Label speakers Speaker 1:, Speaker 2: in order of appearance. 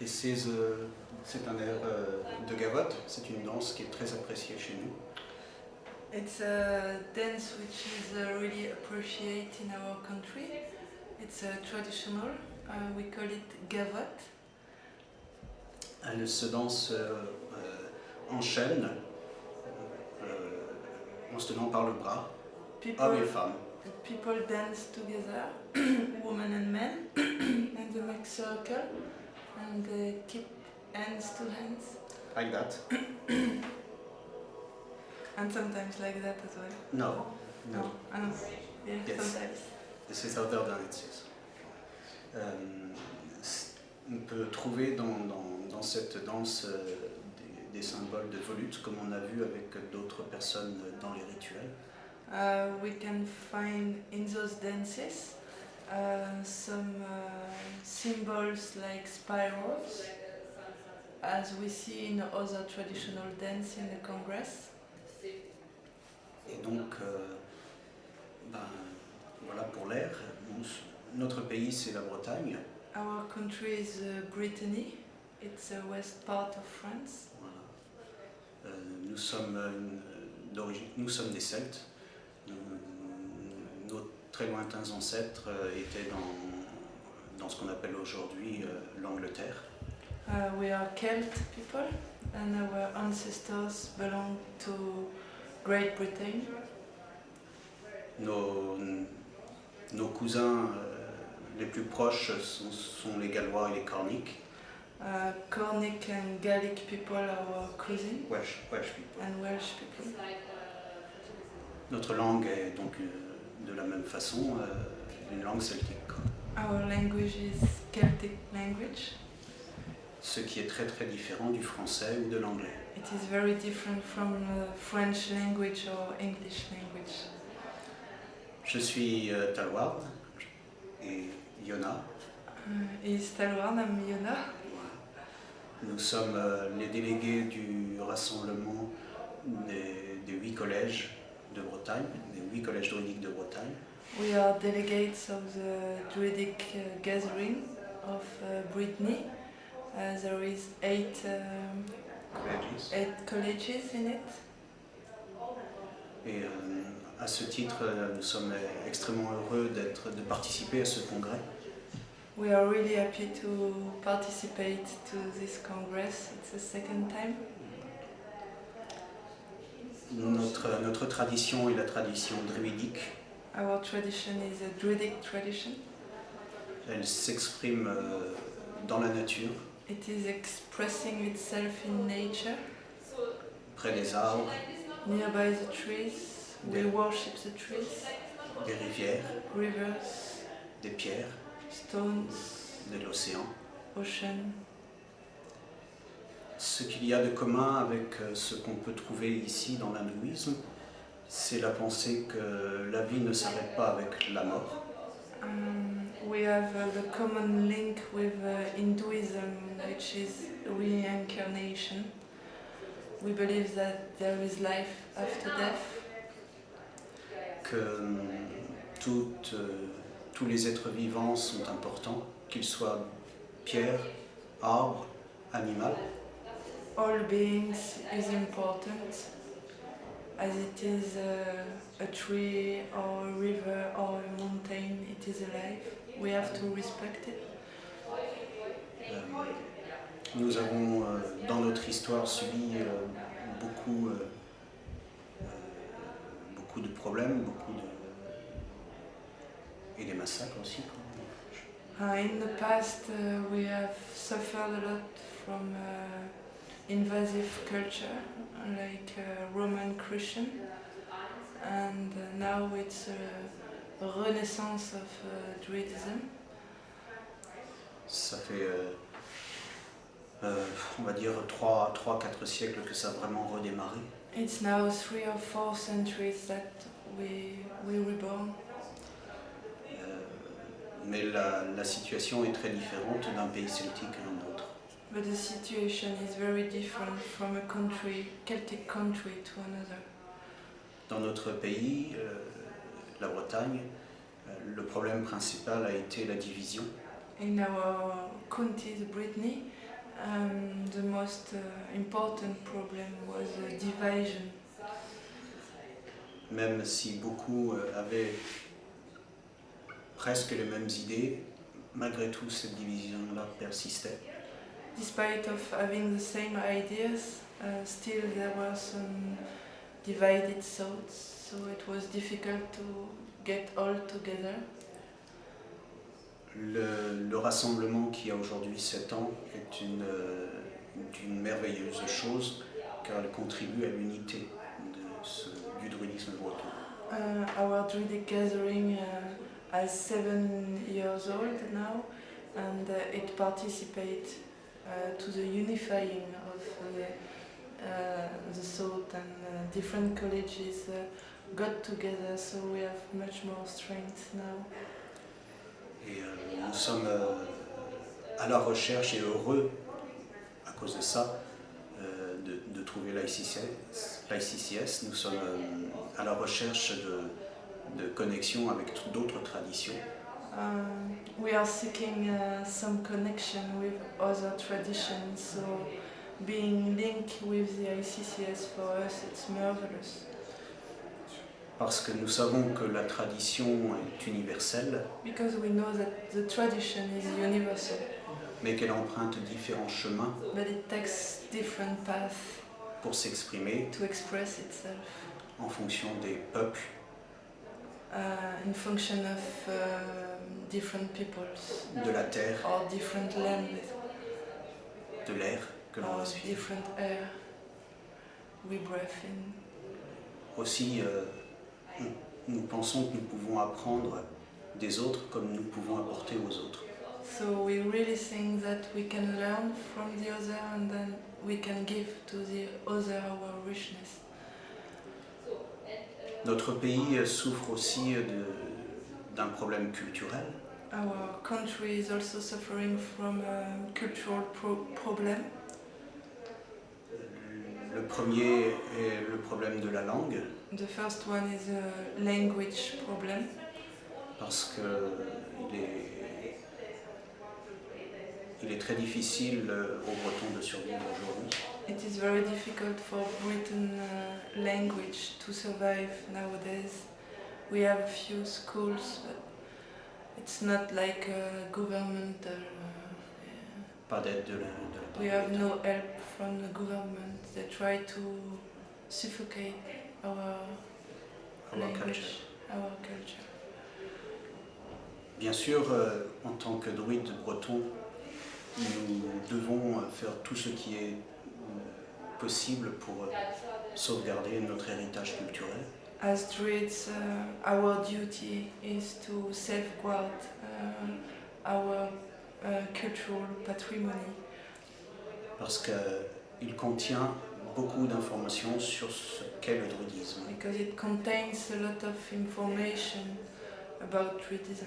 Speaker 1: Et c'est un air de gavotte, c'est une danse qui est très appréciée chez nous.
Speaker 2: It's a dance which is really appreciated in our country. It's traditional. We call it gavotte.
Speaker 1: Elle se danse en chaîne, en se tenant par le bras, hommes et femmes.
Speaker 2: People dance together, women and men, and they make circle, and they keep hands to hands.
Speaker 1: Like that?
Speaker 2: And sometimes like that as well.
Speaker 1: No.
Speaker 2: No. Yeah,
Speaker 1: Yes.
Speaker 2: sometimes.
Speaker 1: This is other dances. On peut trouver dans cette danse des symboles de volute, comme on a vu avec d'autres personnes dans les rituels.
Speaker 2: We can find in those dances some symbols like spirals, as we see in other traditional dance in the Congress.
Speaker 1: Et donc, voilà pour l'air. Notre pays, c'est la Bretagne.
Speaker 2: Our country is Brittany. It's the west part of France.
Speaker 1: Voilà. Nous sommes des Celtes. Nos très lointains ancêtres étaient dans ce qu'on appelle aujourd'hui l'Angleterre.
Speaker 2: We are Celt people, and our ancestors belong to Great Britain.
Speaker 1: Nos cousins les plus proches sont les Gallois et les Corniques.
Speaker 2: Cornic and Gaelic people are our cousins.
Speaker 1: Welsh people.
Speaker 2: And Welsh people.
Speaker 1: Notre langue est donc de la même façon une langue celtique.
Speaker 2: Our language is Celtic language.
Speaker 1: Ce qui est très très différent du français ou de l'anglais.
Speaker 2: It is very different from French language or English language.
Speaker 1: Je suis Talward et Yona.
Speaker 2: Is Talward, I'm Yona.
Speaker 1: Nous sommes les délégués du rassemblement des 8 collèges de Bretagne, des 8 collèges druidiques de Bretagne.
Speaker 2: We are delegates of the Druidic gathering of Brittany. There is 8 colleges in it.
Speaker 1: Et à ce titre, nous sommes extrêmement heureux de participer à ce congrès.
Speaker 2: We are really happy to participate to this congress. It's the second time.
Speaker 1: Notre tradition est la tradition druidique.
Speaker 2: Our tradition is a Druidic tradition.
Speaker 1: Elle s'exprime dans la nature.
Speaker 2: It is expressing itself in nature.
Speaker 1: Près des arbres.
Speaker 2: Nearby the trees. We worship the trees.
Speaker 1: Des rivières.
Speaker 2: Rivers.
Speaker 1: Des pierres.
Speaker 2: Stones.
Speaker 1: De l'océan.
Speaker 2: Ocean.
Speaker 1: Ce qu'il y a de commun avec ce qu'on peut trouver ici dans l'hindouisme, c'est la pensée que la vie ne s'arrête pas avec la mort.
Speaker 2: We have the common link with Hinduism, which is reincarnation. We believe that there is life after death.
Speaker 1: Que tous les êtres vivants sont importants, qu'ils soient pierres, arbres, animaux.
Speaker 2: All beings is important, as it is a tree or a river or a mountain, it is alive. We have to respect it.
Speaker 1: Nous avons dans notre histoire subi beaucoup de problèmes, et des massacres aussi.
Speaker 2: In the past we have suffered a lot from invasive culture, like Roman Christian, and now it's a renaissance of Druidism.
Speaker 1: Ça fait, on va dire, 3-4 siècles que ça a vraiment redémarré.
Speaker 2: It's now 3 or 4 centuries that we reborn.
Speaker 1: Mais la situation est très différente d'un pays celtique à un autre.
Speaker 2: But the situation is very different from a country, Celtic country, to another.
Speaker 1: Dans notre pays, la Bretagne, le problème principal a été la division.
Speaker 2: In our county, the Brittany, The most important problem was division.
Speaker 1: Même si beaucoup avaient presque les mêmes idées, malgré tout cette division-là persistait.
Speaker 2: Despite of having the same ideas, still there were some divided thoughts, so it was difficult to get all together.
Speaker 1: Le rassemblement qui a aujourd'hui 7 ans est une merveilleuse chose car elle contribue à l'unité du druidisme breton.
Speaker 2: Our Druidic gathering is 7 years old now, and it participates to the unifying of the thought, and different colleges got together, so we have much more strength now.
Speaker 1: Et nous sommes à la recherche et heureux, à cause de ça, de trouver l'ICCS. Nous sommes à la recherche de connexion avec d'autres traditions.
Speaker 2: We are seeking some connection with other traditions, so being linked with the ICCS for us, it's marvelous.
Speaker 1: Parce que nous savons que la tradition est universelle,
Speaker 2: Because we know that the tradition is universal,
Speaker 1: mais qu'elle emprunte différents chemins
Speaker 2: but it takes different paths
Speaker 1: pour s'exprimer
Speaker 2: to express itself
Speaker 1: en fonction des peuples,
Speaker 2: in function of different peoples
Speaker 1: de la terre,
Speaker 2: or different lands
Speaker 1: de l'air que l'on
Speaker 2: or
Speaker 1: respire.
Speaker 2: different air we breathe in.
Speaker 1: Aussi, nous pensons que nous pouvons apprendre des autres comme nous pouvons apporter aux autres.
Speaker 2: So we really think that we can learn from the other, and then we can give to the other our richness.
Speaker 1: Notre pays souffre aussi d'un problème culturel.
Speaker 2: Our country is also suffering from a cultural problem.
Speaker 1: Le premier est le problème de la langue,
Speaker 2: The first one is a language problem,
Speaker 1: parce que il est très difficile aux Bretons de survivre aujourd'hui.
Speaker 2: It is very difficult for Breton language to survive nowadays. We have a few schools, but it's not like a governmental.
Speaker 1: Pas d'aide de la
Speaker 2: We
Speaker 1: part
Speaker 2: have
Speaker 1: de
Speaker 2: no help from the government. They try to suffocate our
Speaker 1: our
Speaker 2: language,
Speaker 1: culture.
Speaker 2: our culture.
Speaker 1: Bien sûr, en tant que druides bretons, nous devons faire tout ce qui est possible pour sauvegarder notre héritage culturel.
Speaker 2: As Druids, our duty is to safeguard our cultural patrimony,
Speaker 1: Parce qu'il contient beaucoup d'informations sur ce qu'est le druidisme.
Speaker 2: because it contains a lot of information about Druidism.